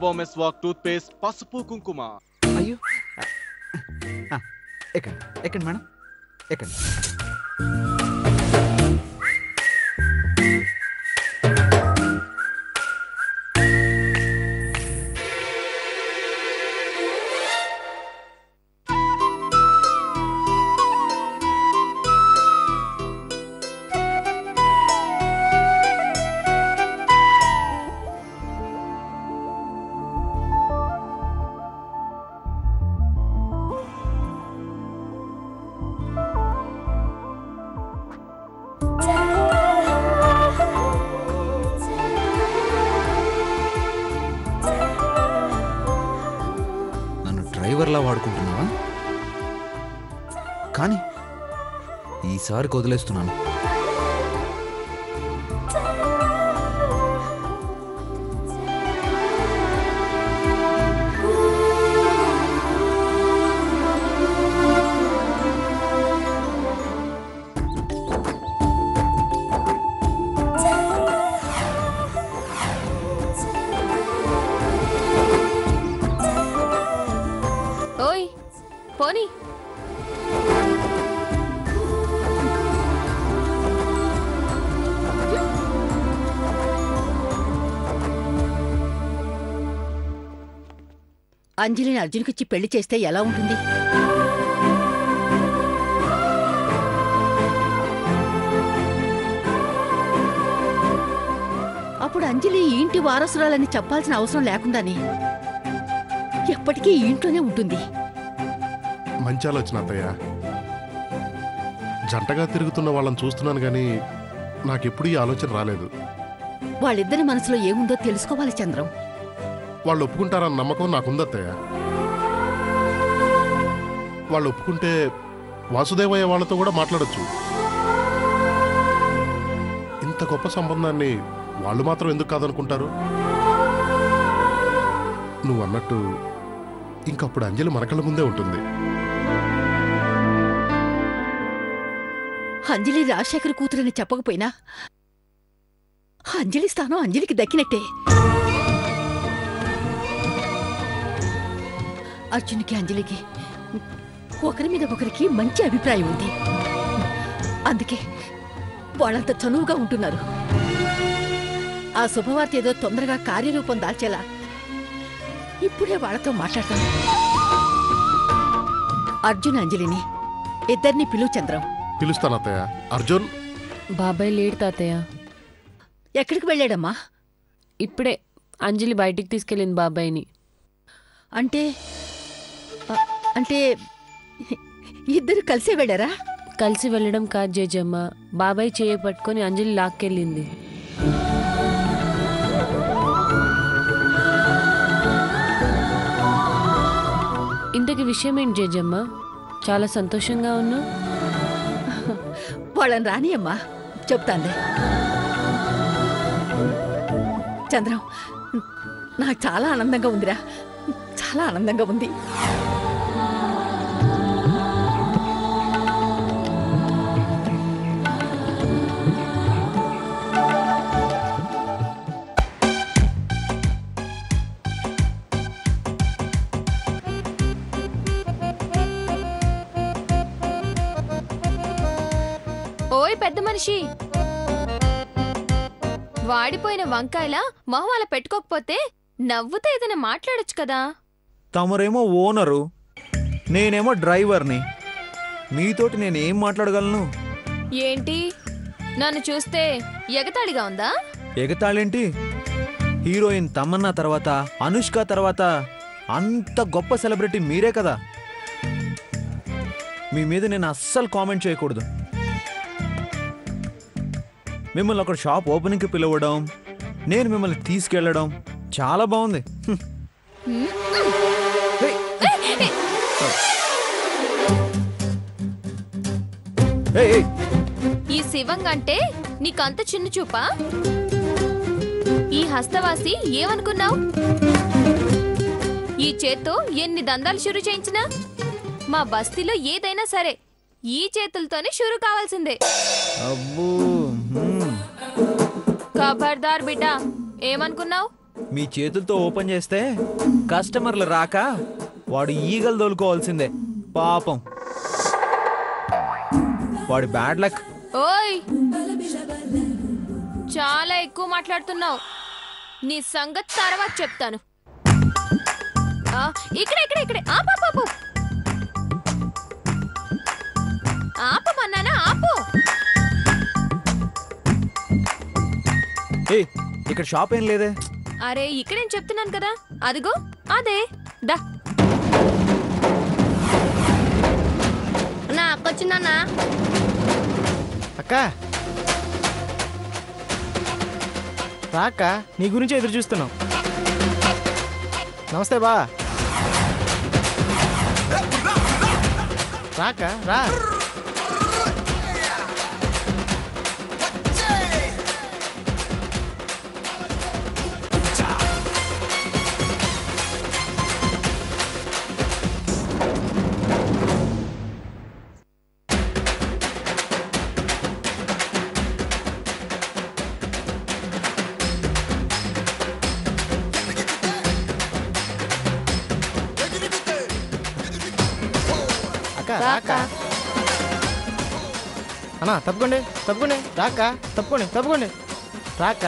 బాబా Meswak tooth paste పసుపు కుంకుమ. అయ్యో ఎక్కండి ఎక్కండి మేడం ఎక్కండి. డ్రైవర్లా వాడుకుంటున్నావా? కానీ ఈసారికి వదిలేస్తున్నాను. పోనీ అంజలిని అర్జున్కిచ్చి పెళ్లి చేస్తే ఎలా ఉంటుంది? అప్పుడు అంజలి ఈ ఇంటి వారసురాలని చెప్పాల్సిన అవసరం లేకుండానే ఎప్పటికీ ఈ ఇంట్లోనే ఉంటుంది. మంచి ఆలోచన అత్తయ్య. జంటగా తిరుగుతున్న వాళ్ళని చూస్తున్నాను కానీ నాకెప్పుడు ఈ ఆలోచన రాలేదు. వాళ్ళిద్దరి మనసులో ఏముందో తెలుసుకోవాలి చంద్రం. వాళ్ళు ఒప్పుకుంటారన్న నమ్మకం నాకుందత్తయ్య. వాళ్ళు ఒప్పుకుంటే వాసుదేవయ్య వాళ్ళతో కూడా మాట్లాడొచ్చు. ఇంత గొప్ప సంబంధాన్ని వాళ్ళు మాత్రం ఎందుకు కాదనుకుంటారు? నువ్వు అన్నట్టు ఇంకప్పుడు అంజలి మన కళ్ళ ముందే ఉంటుంది. అంజలి రాజశేఖర్ కూతురని చెప్పకపోయినా అంజలి స్థానం అంజలికి దక్కినట్టే. అర్జున్కి అంజలికి ఒకరి మీద ఒకరికి మంచి అభిప్రాయం ఉంది. అందుకే వాళ్ళంత చనువుగా ఉంటున్నారు. ఆ శుభవార్త ఏదో తొందరగా కార్యరూపం దాల్చేలా ఇప్పుడే వాళ్ళతో మాట్లాడతాను. అర్జున్ అంజలిని ఇద్దరిని పిలువు చంద్రం. పిలుస్తాను అత్తయ్య. అర్జున్ బాబాయ్ లేడు తాతయ్య. ఎక్కడికి వెళ్ళాడమ్మా? ఇప్పుడే అంజలి బయటికి తీసుకెళ్ళింది బాబాయ్ని. అంటే అంటే ఇద్దరు కలిసే వెళ్ళారా? కలిసి వెళ్ళడం కాదు జేజమ్మ, బాబాయ్ చేయ పట్టుకొని అంజలి లాక్కెళ్ళింది. ఇంతకి విషయం ఏంటి జేజమ్మ? చాలా సంతోషంగా ఉన్నా. వాళ్ళని రాని అమ్మా, చెప్తానులే. చంద్రం, నాకు చాలా ఆనందంగా ఉందిరా, చాలా ఆనందంగా ఉంది. ఓయ్ పెద్ద మనిషి, వాడిపోయిన వంకాయలా మొహమాల పెట్టుకోకపోతే నవ్వుతో ఏదైనా మాట్లాడొచ్చు కదా. తమరేమో ఓనరు, నేనేమో డ్రైవర్ని. మీతోటి నేనేం మాట్లాడగలను? ఏంటి, నన్ను చూస్తే ఎగతాళిగా ఉందా? ఎగతాళేంటి? హీరోయిన్ తమన్నా తర్వాత, అనుష్క తర్వాత అంత గొప్ప సెలబ్రిటీ మీరే కదా. మీ మీద నేను అస్సలు కామెంట్ చేయకూడదు. మిమ్మల్ని ఒక షాప్ ఓపెనింగ్కి పిలవడం, నేను మిమ్మల్ని తీసుకెళ్లడం చాలా బాగుంది. ఈ శివంగంటే నీకంత చిన్న చూపా? ఈ హస్తవాసి ఏమనుకున్నావు? ఈ చేత్తో ఎన్ని దందాలు షురు చేయించినా మా బస్తీలో ఏదైనా సరే ఈ చేతులతోనే షురు కావాల్సిందే. అబ్బో, ఖబర్దార్ బిడ్డా, ఏమనుకున్నావు? మీ చేతులతో ఓపెన్ చేస్తే కస్టమర్లు రాక వాడు ఈగలు తోలుకోవాల్సిందే పాపం. వాడి బ్యాడ్ లక్. ఓయ్ చాలా ఎక్కువ మాట్లాడుతున్నావు. నీ సంగతి తర్వాత చెప్తాను. ఇక్కడే ఇక్కడే ఇక్కడే ఆపు. ఆపమన్నానా? ఆపు. ఏ ఇక్కడ షాప్ ఏం లేదే. అరే ఇక్కడేం చెప్తున్నాను కదా, అదిగో అదే. దా నా అక్కొచ్చిందన్నా. అక్క రా అక్క, నీ గురించి ఎదురు చూస్తున్నాం. నమస్తే బా. రాక రా. రాక అన్నా తప్పుకోండి రాక తప్పుకోండి రాక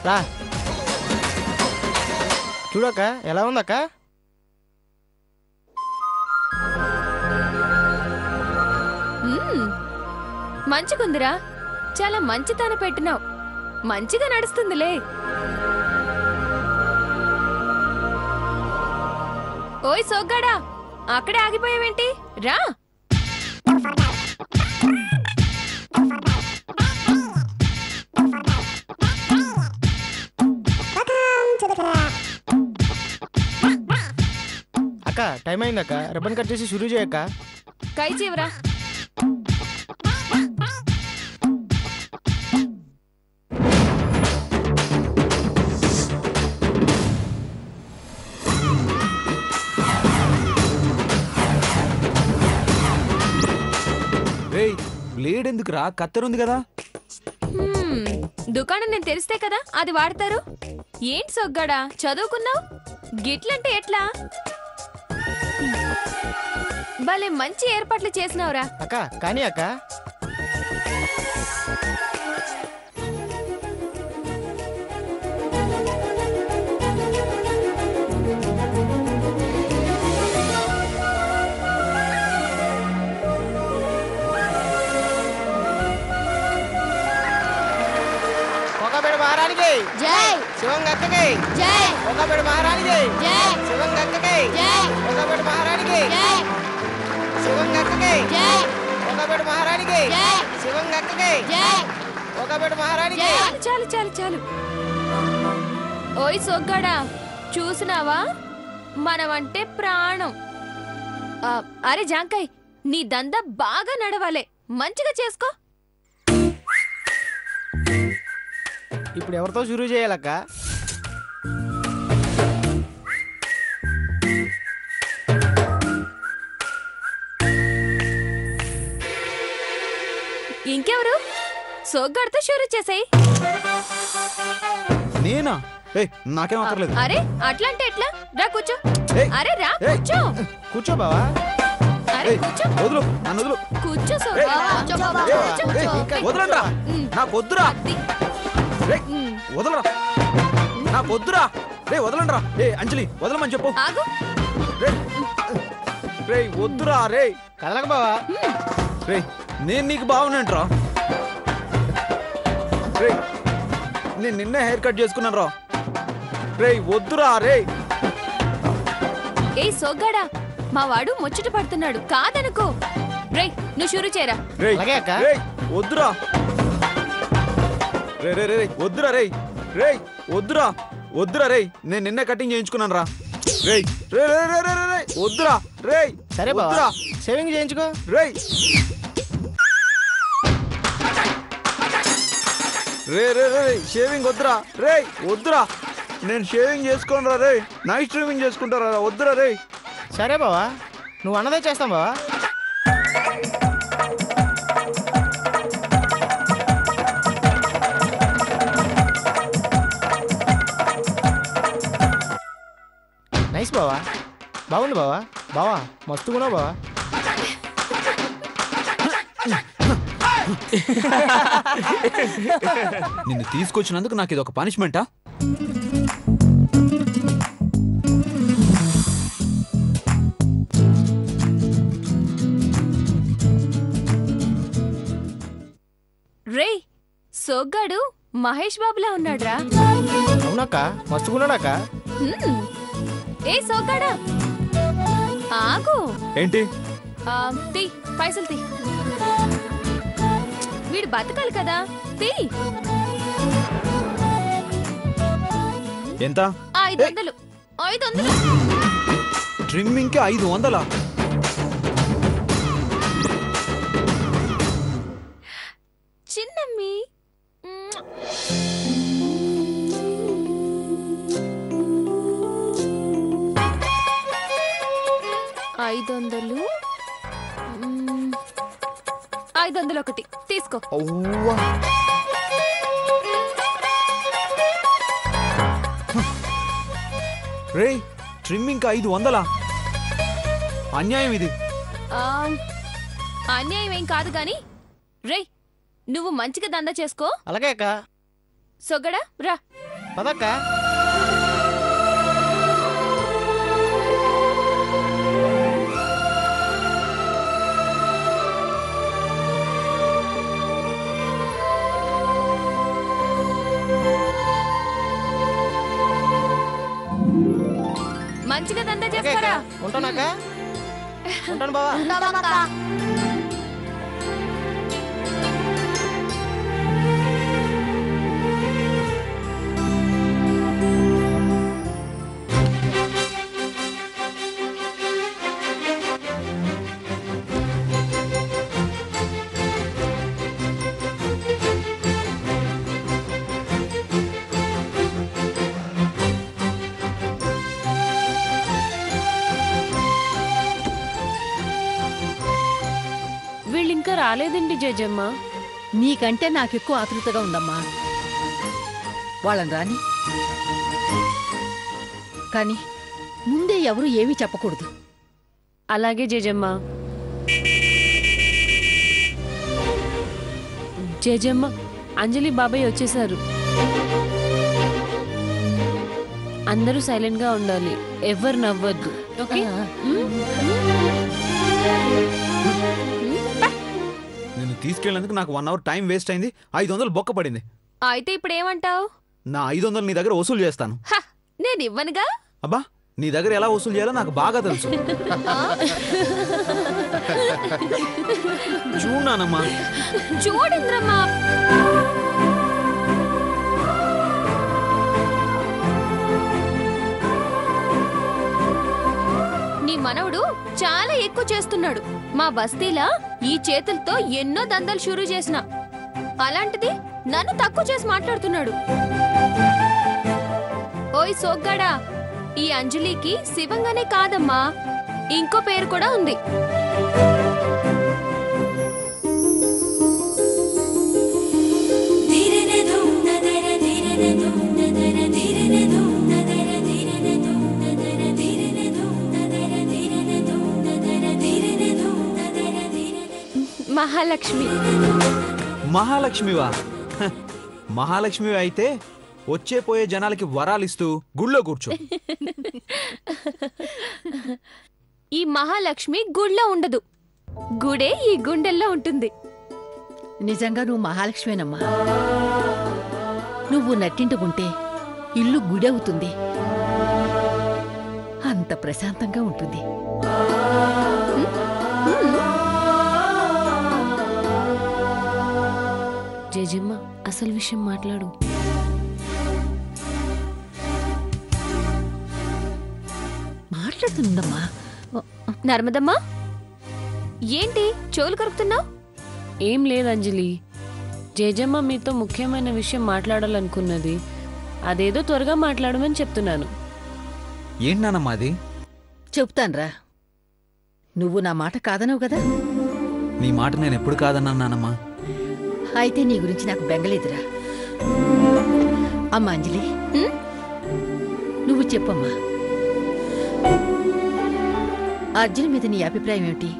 రా. చూడక్క ఎలా ఉందక్క? మంచిగుందిరా, చాలా మంచితనం పెట్టినావు. మంచిగా నడుస్తుందిలే. ఓయ్ సోగ్గాడా, అక్కడే ఆగిపోయావేంటి? రా. అక్క టైం అయిందక్క, రిబ్బన్ కట్ చేసి షురూ చేయక్క. కై జీవరా. బ్లేడ్ ఎందుకురా? కత్తెరుంది కదా. దుకాణం నేను తెలిస్తే కదా అది వాడతారు. ఏంటి సొగ్గాడా చదువుకున్నావు? గిట్లంటే ఎట్లా? భలే మంచి ఏర్పాట్లు చేసినావురా. అక్క కానీ అక్క జై శివంగక్కకి జై ఒకబడి మహారాణికి జై శివంగక్కకి జై ఒకబడి మహారాణికి జై శివంగక్కకి జై ఒకబడి మహారాణికి జై శివంగక్కకి జై ఒకబడి మహారాణికి. చాలు చాలు చాలు. ఓయ్ సొగ్గాడా, చూసినావా? మనమంటే ప్రాణం. అరే జాంకాయ్, నీ దందా బాగా నడవాలే, మంచిగా చేసుకో. ఇప్పుడు ఎవరితో షురూ చేయాలక్క? ఇంకెవరు? సోగ్గాడితో షురూ చేసాయి. నేనా? నాకేం అక్కర్లేదు. అరే అట్లాంటే ఎట్లా? రా కూర్చో. ఏయ్, అరే రా ఏయ్. కూర్చో. కూర్చో బావా. అరే కూర్చో. వదులు, నన్ను వదులు. కూర్చో సోగ్గా. వదలండ్రా, నాకు వద్దురా. వదలరా, నాకు వద్దురా. రే వదలండ్రా. అంజలి వదలమని చెప్పు. ఆగు. రే వద్దురా. రే కదలక బావా. రే నేను నీకు బాగున్నాంట్రా. రే నేను నిన్నే హెయిర్ కట్ చేసుకున్నాను రా. రే వద్దురా. రే ఏ సోగ్గాడా, మా వాడు ముచ్చట పడుతున్నాడు, కాదనుకో. రే నువ్వు షురూ చేయరా. రే అలాగే అక్క. రే వద్దురా. రే రే రే వద్దురా. రే రే వద్దురా. వద్దురా. రే నేను నిన్నే కటింగ్ చేయించుకున్నాను రా. రే రే రే రే రే రే వద్దురా. రే సరే బావా, షేవింగ్ చేయించుకో. రే రే రే రే షేవింగ్ వద్దురా. రే వద్దురా. నేను షేవింగ్ చేసుకోను రా. రే నైట్ షేవింగ్ చేసుకుంటారా? వద్దురా. రే సరే బావా, నువ్వు అన్నదే చేస్తాం బావా. బావా బాగుంది బావా బావా మస్తుగున్నా బావా నిన్ను తీసుకొచ్చినందుకు నాకు ఇది ఒక పనిష్మెంటా? రే సోగ్గాడు మహేష్ బాబులా ఉన్నాడ్రా. అవునక్క మస్తుగున్నాడక్క. ఏ సోగ్గాడా ఆగు. ఏంటి? తీ పైసలు తీ. వీడు బతకాలి కదా, తీ. ఎంత? 500. 500. ట్రిమ్మింగ్కి 500? చిన్నమ్మి. 500. 501 తీసుకో. రే ట్రిమ్మింగ్కి 500? అన్యాయం ఇది. అన్యాయం ఏం కాదు గాని రే నువ్వు మంచిగా దందా చేసుకో. అలాగే అక్క. సొగ్గడా రా. పదక్క. మంచిగా దందా చేసుకోరా. ఉంటానక్క. ఉంటాను బావా. వీళ్ళింకా రాలేదండి జేజమ్మ. నీకంటే నాకెక్కువ ఆతృతగా ఉందమ్మా. వాళ్ళని రాని, కానీ ముందే ఎవరు ఏమీ చెప్పకూడదు. అలాగే జేజమ్మ. జేజమ్మ అంజలి బాబాయ్ వచ్చేసారు. అందరూ సైలెంట్ గా ఉండాలి, ఎవరు నవ్వద్దు. ఓకే? నిన్ను తీసుకెళ్ళినందుకు నాకు 1 అవర్ టైం వేస్ట్ అయింది. 500 బొక్క పడింది. అయితే ఇప్పుడు ఏమంటావు? నా 500 నీ దగ్గర వసూలు చేస్తాను. నేను ఇవ్వనుగా. అబ్బా నీ దగ్గర ఎలా వసూలు చేయాలో నాకు బాగా తెలుసు. చూడమ్మా. చూడింద్రమ్మా. నీ మనవడు చాలా ఎక్కువ చేస్తున్నాడు. మా బస్తీలా ఈ చేతులతో ఎన్నో దందాలు షురూ చేసిన, అలాంటిది నన్ను తక్కువ చేసి మాట్లాడుతున్నాడు. ఓయ్ సోగ్గాడా, ఈ అంజలికి శివంగానే కాదమ్మా, ఇంకో పేరు కూడా ఉంది. మహాలక్ష్మి. మహాలక్ష్మివా? మహాలక్ష్మి అయితే వచ్చే పోయే జనాలకి వరాలిస్తూ గుళ్ళో కూర్చో. ఈ మహాలక్ష్మి గుళ్ళో ఉండదు, గుడే ఈ గుండెల్లో ఉంటుంది. నిజంగా నువ్వు మహాలక్ష్మేనమ్మా. నువ్వు నట్టింటుకుంటే ఇల్లు గుడవుతుంది, అంత ప్రశాంతంగా ఉంటుంది. జేజమ్మ అసలు విషయం మాట్లాడు. మాట్లాడుతుందమ్మా. నర్మదమ్మా, ఏంటి చెవులు కరుపుతున్నావు? ఏం లేదు అంజలి, జేజమ్మ మీతో ముఖ్యమైన విషయం మాట్లాడాలనుకున్నది. అదేదో త్వరగా మాట్లాడమని చెప్తున్నాను. ఏంటన్నానమ్మా అది? చెప్తాన్రా. నువ్వు నా మాట కాదనవు కదా. నీ మాట నేను ఎప్పుడు కాదన్నానమ్మా. అయితే నీ గురించి నాకు బెంగలేదురా. అమ్మా అంజలి, నువ్వు చెప్పమ్మా. అర్జున్ మీద నీ అభిప్రాయం ఏమిటి?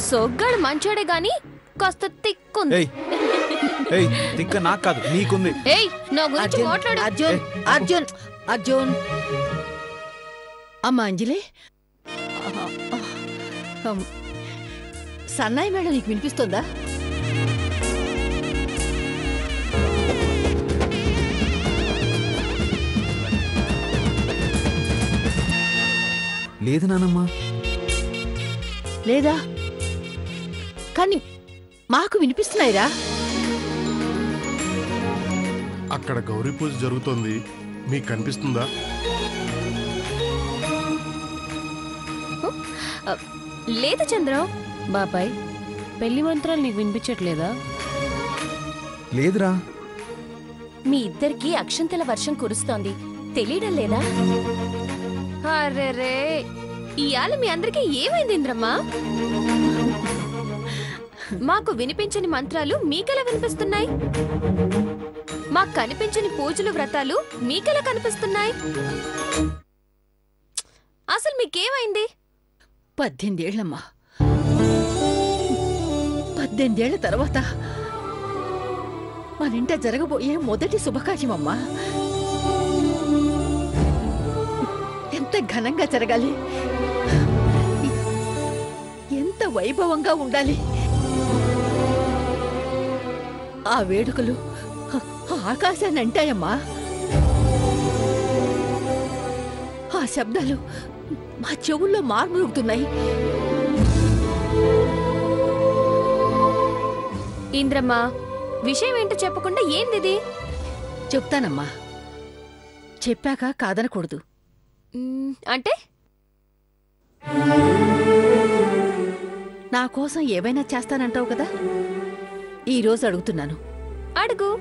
సొగ్గాడు మంచోడే గాని కాస్త తిక్కుంది. ఏయ్ ఏయ్ తిక్క నాకు కాదు నీకుంది. ఏయ్ నా గురించి మాట్లాడు. అర్జున్ అర్జున్ అర్జున్ అమ్మా అంజలి, సన్నాయి మేడం నీకు వినిపిస్తోందా? లేదు నానమ్మా. లేదా? కానీ మాకు వినిపిస్తున్నాయిరా. అక్కడ గౌరీ పూజ జరుగుతోంది, మీకు కనిపిస్తుందా? లేదు చంద్రం. బాబాయ్ పెళ్లి మంత్రాలు నీకు వినిపించట్లేదా? లేదురా. మీ ఇద్దరికి అక్షంతల వర్షం కురుస్తోంది, తెలియడం లేదా? అరెరే, ఇయాల మీ అందరికీ ఏమైంది ఇంద్రమ్మా? మాకు వినిపించని మంత్రాలు మీకెలా వినిపిస్తున్నాయి? మాకు కనిపించని పూజలు వ్రతాలు మీకెలా కనిపిస్తున్నాయి? అసలు మీకేమైంది? 18 ఏళ్లమ్మా. 18 ఏళ్ల తర్వాత మన ఇంట జరగబోయే మొదటి శుభకార్యమమ్మా. ఎంత ఘనంగా జరగాలి, ఎంత వైభవంగా ఉండాలి. ఆ వేడుకలు ఆకాశాన్ని అంటాయమ్మా. ఆ శబ్దాలు మా చెవుల్లో మార్మరుగుతున్నాయి. ఇంద్రమ్మా, విషయం ఏంటో చెప్పకుండా ఏందిది? చెప్తానమ్మా, చెప్పాక కాదనకూడదు. అంటే నా కోసం ఏవైనా చేస్తానంటావు కదా, ఈరోజు అడుగుతున్నాను. అడుగు.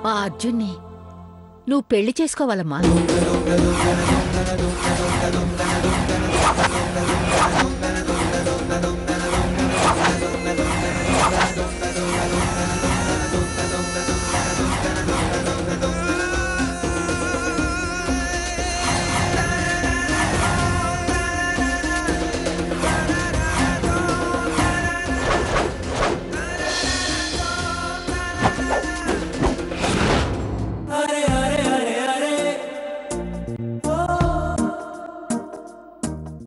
ఆ అర్జున్ని నువ్వు పెళ్లి చేసుకోవాలమ్మా.